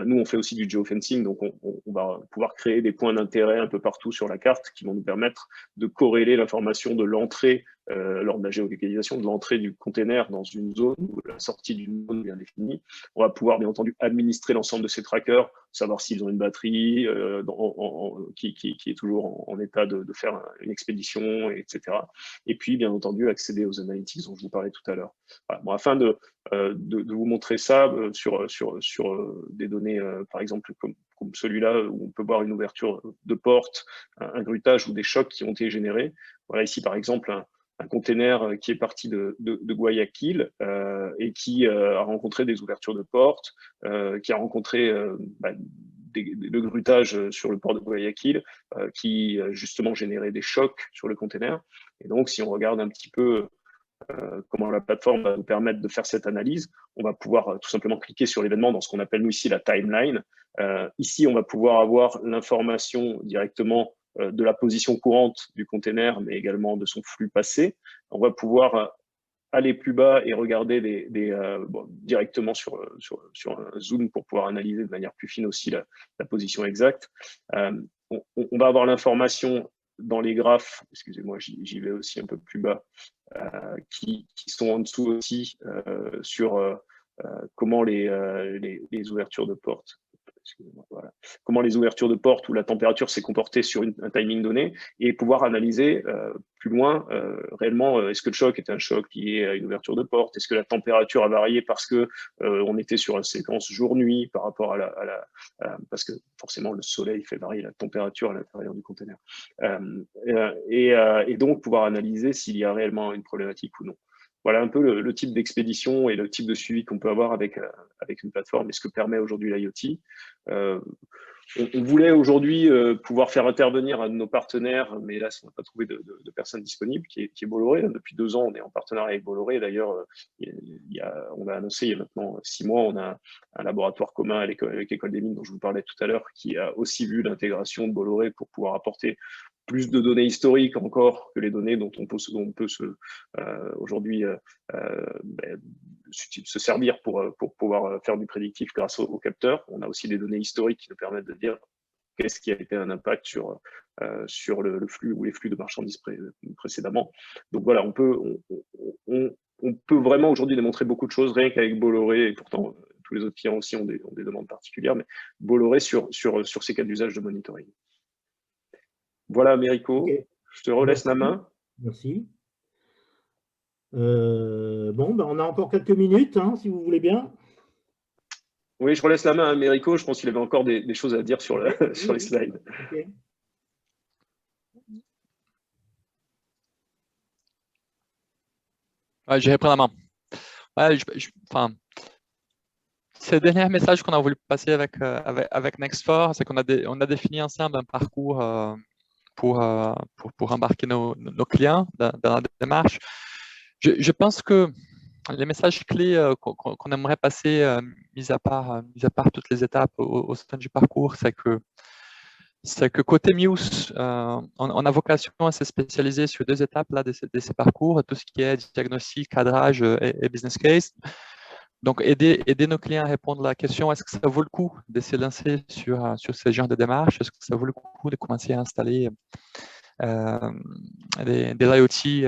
nous, on fait aussi du geofencing. Donc, on va pouvoir créer des points d'intérêt un peu partout sur la carte qui vont nous permettre de corréler l'information de l'entrée lors de la géolocalisation, de l'entrée du container dans une zone ou la sortie d'une zone bien définie. On va pouvoir bien entendu administrer l'ensemble de ces trackers, savoir s'ils ont une batterie qui est toujours en état de faire une expédition, etc. Et puis bien entendu accéder aux analytics dont je vous parlais tout à l'heure. Voilà. Bon, afin de vous montrer ça sur des données par exemple comme celui-là où on peut voir une ouverture de porte, un grutage ou des chocs qui ont été générés. Voilà ici par exemple un container qui est parti de Guayaquil et qui a rencontré des ouvertures de portes, qui a rencontré le grutage sur le port de Guayaquil, qui justement générait des chocs sur le container. Et donc, si on regarde un petit peu comment la plateforme va nous permettre de faire cette analyse, on va pouvoir tout simplement cliquer sur l'événement dans ce qu'on appelle nous ici la timeline. Ici, on va pouvoir avoir l'information directement de la position courante du container, mais également de son flux passé. On va pouvoir aller plus bas et regarder directement sur un zoom pour pouvoir analyser de manière plus fine aussi la position exacte. On va avoir l'information dans les graphes, excusez-moi, j'y vais aussi un peu plus bas, qui sont en dessous aussi sur comment les ouvertures de portes, voilà, comment les ouvertures de portes ou la température s'est comportée sur un timing donné, et pouvoir analyser plus loin réellement, est-ce que le choc est un choc lié à une ouverture de porte, est-ce que la température a varié parce que on était sur une séquence jour-nuit par rapport parce que forcément le soleil fait varier la température à l'intérieur du conteneur, et donc pouvoir analyser s'il y a réellement une problématique ou non. Voilà un peu le type d'expédition et le type de suivi qu'on peut avoir avec une plateforme et ce que permet aujourd'hui l'IoT. On voulait aujourd'hui pouvoir faire intervenir un de nos partenaires, mais là, on n'a pas trouvé de personnes disponibles, qui est Bolloré. Depuis 2 ans, on est en partenariat avec Bolloré. D'ailleurs, on a annoncé il y a maintenant 6 mois, on a un laboratoire commun avec l'École des Mines dont je vous parlais tout à l'heure, qui a aussi vu l'intégration de Bolloré pour pouvoir apporter plus de données historiques encore que les données dont on peut aujourd'hui se servir pour pouvoir faire du prédictif grâce aux capteurs. On a aussi des données historiques qui nous permettent de dire qu'est-ce qui a été un impact sur le flux ou les flux de marchandises précédemment. Donc voilà, on peut vraiment aujourd'hui démontrer beaucoup de choses rien qu'avec Bolloré, et pourtant tous les autres clients aussi ont des demandes particulières, mais Bolloré sur ces cas d'usage de monitoring. Voilà, Américo, okay. Je te relaisse la main. Merci. Bon, on a encore quelques minutes, hein, si vous voulez bien. Oui, je relaisse la main à Américo. Je pense qu'il avait encore des choses à dire sur les slides. Okay. Ouais, je reprends la main. Ouais, c'est le dernier message qu'on a voulu passer avec Next4, c'est qu'on a défini ensemble un parcours pour embarquer nos clients dans la démarche. Je pense que les messages clés qu'on aimerait passer, mis à part toutes les étapes au sein du parcours, c'est que côté Muse, on a vocation à se spécialiser sur 2 étapes là, de ces parcours, tout ce qui est diagnostic, cadrage et business case. Donc, aider nos clients à répondre à la question, est-ce que ça vaut le coup de se lancer sur ce genre de démarche? Est-ce que ça vaut le coup de commencer à installer des IoT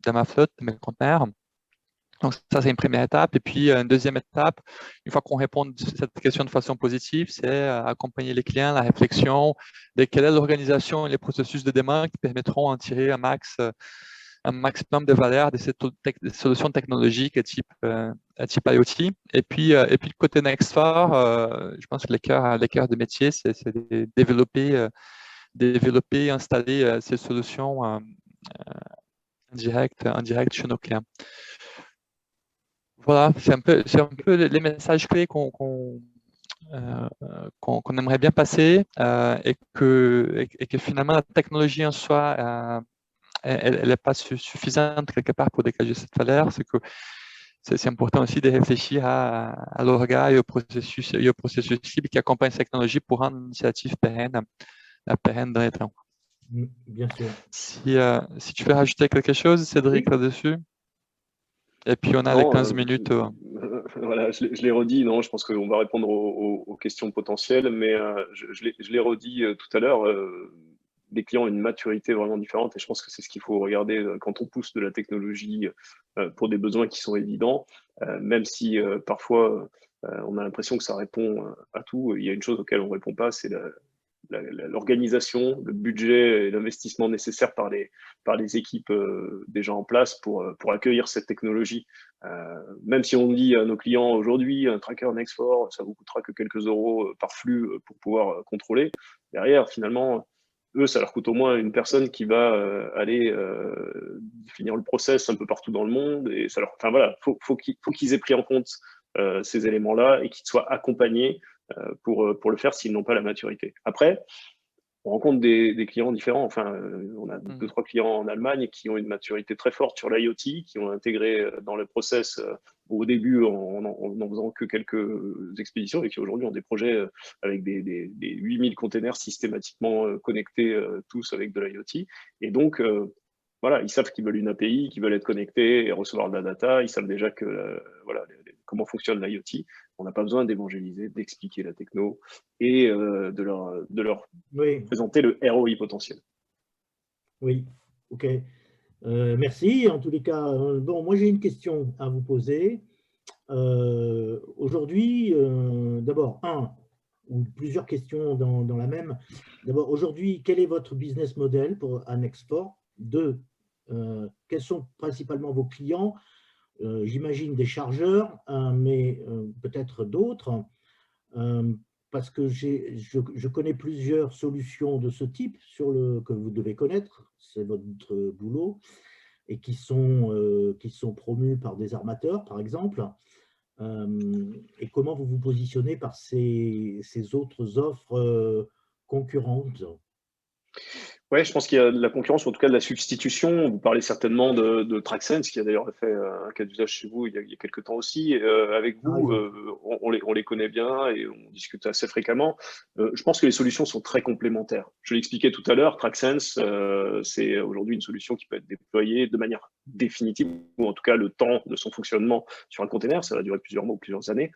dans ma flotte, dans mes conteneurs? Donc, ça, c'est une première étape. Et puis, une deuxième étape, une fois qu'on répond à cette question de façon positive, c'est accompagner les clients à la réflexion de quelle est l'organisation et les processus de demande qui permettront d'en tirer un maximum de valeur de ces solutions technologiques type IoT. Et puis côté Next4, je pense que les cœurs de métier, c'est de développer, installer ces solutions en direct chez nos clients. Voilà, c'est un peu les messages clés qu'on aimerait bien passer et que finalement la technologie en soi elle n'est pas suffisante quelque part pour dégager cette valeur. C'est que c'est important aussi de réfléchir à l'orga et au processus cible qui accompagne cette technologie pour rendre l'initiative pérenne dans les temps. Bien sûr. Si tu veux rajouter quelque chose, Cédric, oui, là-dessus. Et puis on a les 15 minutes. Voilà, je l'ai redit, non, je pense qu'on va répondre aux questions potentielles, mais je l'ai redit tout à l'heure. Les clients ont une maturité vraiment différente et je pense que c'est ce qu'il faut regarder quand on pousse de la technologie pour des besoins qui sont évidents, même si parfois on a l'impression que ça répond à tout. Il y a une chose auquel on ne répond pas, c'est l'organisation, le budget et l'investissement nécessaire par les équipes déjà en place pour accueillir cette technologie. Même si on dit à nos clients aujourd'hui, un tracker Next4, ça vous coûtera que quelques euros par flux pour pouvoir contrôler. Derrière, finalement, eux, ça leur coûte au moins une personne qui va aller finir le process un peu partout dans le monde. Et ça enfin voilà, faut qu'ils aient pris en compte ces éléments-là et qu'ils soient accompagnés pour le faire s'ils n'ont pas la maturité. Après, on rencontre des clients différents. Enfin, on a 2-3 clients en Allemagne qui ont une maturité très forte sur l'IoT, qui ont intégré dans le process au début en n'en faisant que quelques expéditions et qui aujourd'hui ont des projets avec des 8000 containers systématiquement connectés tous avec de l'IoT. Et donc, voilà, ils savent qu'ils veulent une API, qu'ils veulent être connectés et recevoir de la data. Ils savent déjà que voilà, comment fonctionne l'IoT. On n'a pas besoin d'évangéliser, d'expliquer la techno et de leur Oui, présenter le ROI potentiel. oui, ok. Merci. En tous les cas, bon, moi j'ai une question à vous poser. Aujourd'hui, d'abord, ou plusieurs questions dans la même. D'abord, aujourd'hui, quel est votre business model pour un export? Deux, quels sont principalement vos clients? J'imagine des chargeurs, mais peut-être d'autres, parce que je connais plusieurs solutions de ce type que vous devez connaître, c'est votre boulot, et qui sont promues par des armateurs, par exemple. Et comment vous vous positionnez par ces autres offres concurrentes? Ouais, je pense qu'il y a de la concurrence, ou en tout cas de la substitution. Vous parlez certainement de TrackSense, qui a d'ailleurs fait un cas d'usage chez vous il y a quelques temps aussi. Avec Ah, vous, oui. on les connaît bien et on discute assez fréquemment. Je pense que les solutions sont très complémentaires. Je l'expliquais tout à l'heure, TrackSense, c'est aujourd'hui une solution qui peut être déployée de manière définitive, ou en tout cas le temps de son fonctionnement sur un container, ça va durer plusieurs mois ou plusieurs années.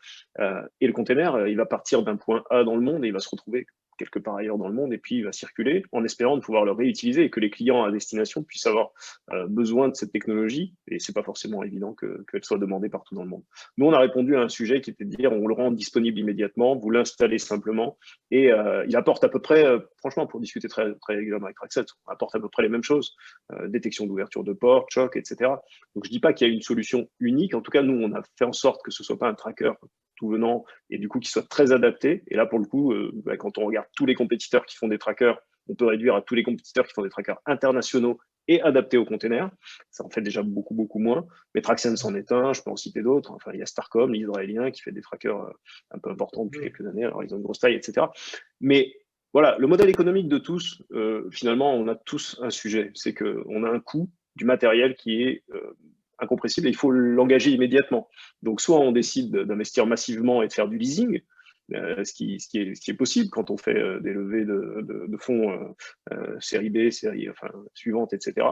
Et le container, il va partir d'un point A dans le monde et il va se retrouver quelque part ailleurs dans le monde, et puis il va circuler en espérant de pouvoir le réutiliser et que les clients à destination puissent avoir besoin de cette technologie, et c'est pas forcément évident qu'elle soit demandée partout dans le monde. Nous, on a répondu à un sujet qui était de dire on le rend disponible immédiatement, vous l'installez simplement, et il apporte à peu près, franchement, pour discuter très, très régulièrement avec Trackset, on apporte à peu près les mêmes choses, détection d'ouverture de porte, choc, etc. Donc je dis pas qu'il y a une solution unique, en tout cas, nous, on a fait en sorte que ce soit pas un tracker tout venant, et du coup qui soit très adapté. Et là, pour le coup, quand on regarde tous les compétiteurs qui font des trackers, on peut réduire à tous les compétiteurs qui font des trackers internationaux et adaptés aux containers. Ça en fait déjà beaucoup, beaucoup moins. Mais TrackSense en est un, je peux en citer d'autres. Enfin, il y a Starcom, l'israélien, qui fait des trackers un peu importants depuis quelques années. Alors, ils ont une grosse taille, etc. Mais voilà, le modèle économique de tous, finalement, on a tous un sujet. C'est qu'on a un coût du matériel qui est incompressible et il faut l'engager immédiatement. Donc, soit on décide d'investir massivement et de faire du leasing, ce qui est possible quand on fait des levées de fonds série B, suivante, etc.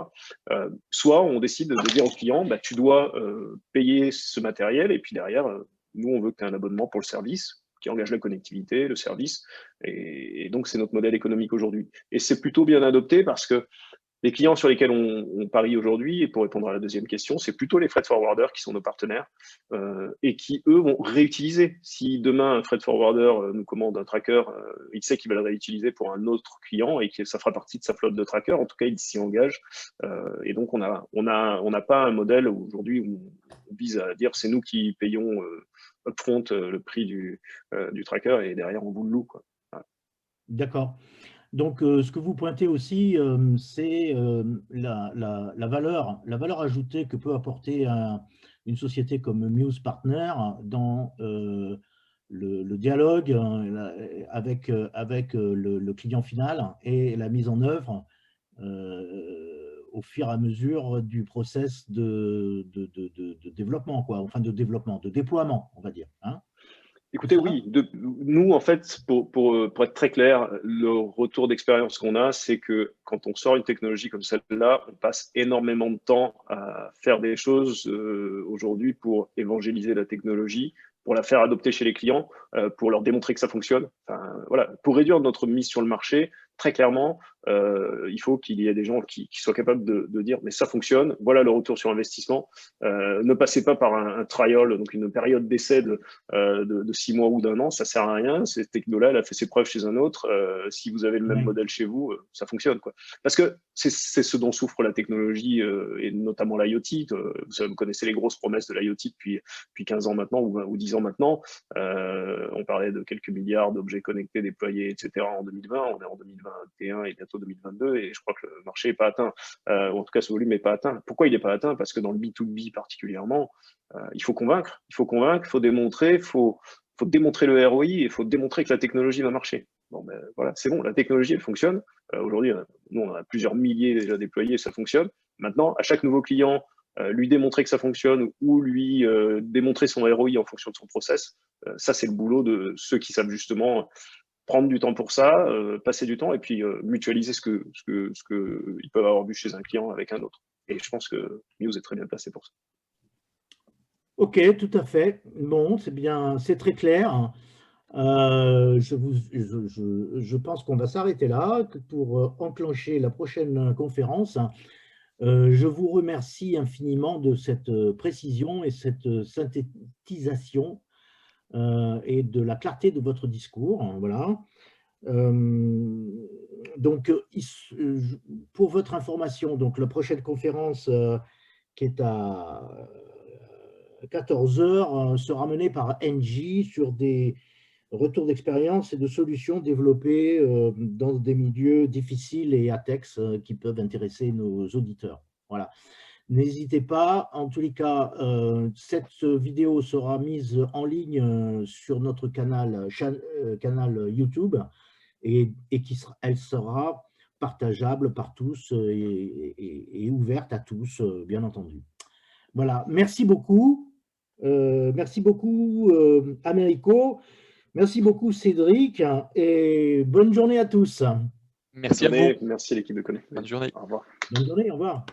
Soit on décide de dire au client, bah, tu dois payer ce matériel, et puis derrière, nous, on veut que tu aies un abonnement pour le service qui engage la connectivité, le service, et donc c'est notre modèle économique aujourd'hui. Et c'est plutôt bien adopté parce que les clients sur lesquels on parie aujourd'hui, et pour répondre à la deuxième question, c'est plutôt les freight forwarders qui sont nos partenaires et qui, eux, vont réutiliser. Si demain, un freight forwarder nous commande un tracker, il sait qu'il va le réutiliser pour un autre client et que ça fera partie de sa flotte de trackers. En tout cas, il s'y engage. Et donc, on n'a pas un modèle aujourd'hui où on vise à dire c'est nous qui payons upfront le prix du tracker et derrière, on vous le loue, quoi. Voilà. D'accord. Donc, ce que vous pointez aussi, c'est la valeur ajoutée que peut apporter une société comme Muse Partner dans le dialogue avec le client final et la mise en œuvre au fur et à mesure du process de développement, quoi, enfin de déploiement, on va dire. Hein, c'est Écoutez, ça? oui, nous, en fait, pour être très clair, le retour d'expérience qu'on a, c'est que quand on sort une technologie comme celle-là, on passe énormément de temps à faire des choses aujourd'hui pour évangéliser la technologie, pour la faire adopter chez les clients, pour leur démontrer que ça fonctionne. Enfin, voilà, pour réduire notre mise sur le marché, très clairement, il faut qu'il y ait des gens qui soient capables de dire mais ça fonctionne, voilà le retour sur investissement. Ne passez pas par un trial, donc une période d'essai de 6 mois ou d'1 an, ça sert à rien. Cette techno-là, elle a fait ses preuves chez un autre. Si vous avez le même Oui. modèle chez vous, ça fonctionne, quoi. Parce que c'est ce dont souffre la technologie et notamment l'IoT. Vous connaissez les grosses promesses de l'IoT depuis 15 ans maintenant ou 10 ans maintenant. On parlait de quelques milliards d'objets connectés déployés, etc. en 2020. On est en 2021 et bientôt 2022 et je crois que le marché n'est pas atteint. Ou en tout cas, ce volume n'est pas atteint. Pourquoi il n'est pas atteint? Parce que dans le B2B particulièrement, il faut convaincre, il faut démontrer, il faut démontrer le ROI et il faut démontrer que la technologie va marcher. Bon, ben voilà, c'est bon, la technologie, elle fonctionne. Aujourd'hui, nous, on a plusieurs milliers déjà déployés, ça fonctionne. Maintenant, à chaque nouveau client, lui démontrer que ça fonctionne ou lui démontrer son ROI en fonction de son process, ça, c'est le boulot de ceux qui savent justement prendre du temps pour ça, passer du temps et puis mutualiser ce que ils peuvent avoir vu chez un client avec un autre. Et je pense que Muse est très bien placé pour ça. Ok, tout à fait. Bon, c'est bien, c'est très clair. Je pense qu'on va s'arrêter là pour enclencher la prochaine conférence. Je vous remercie infiniment de cette précision et cette synthétisation et de la clarté de votre discours. Voilà. Donc, pour votre information, donc la prochaine conférence qui est à 14 h sera menée par Engie sur des retours d'expérience et de solutions développées dans des milieux difficiles et à texte qui peuvent intéresser nos auditeurs. Voilà. N'hésitez pas, en tous les cas, cette vidéo sera mise en ligne sur notre canal YouTube et elle sera partageable par tous et ouverte à tous, bien entendu. Voilà, merci beaucoup. Merci beaucoup, Américo. Merci beaucoup, Cédric. Et bonne journée à tous. Merci à vous. Merci à l'équipe de Connect. Bonne journée. Au revoir. Bonne journée, au revoir.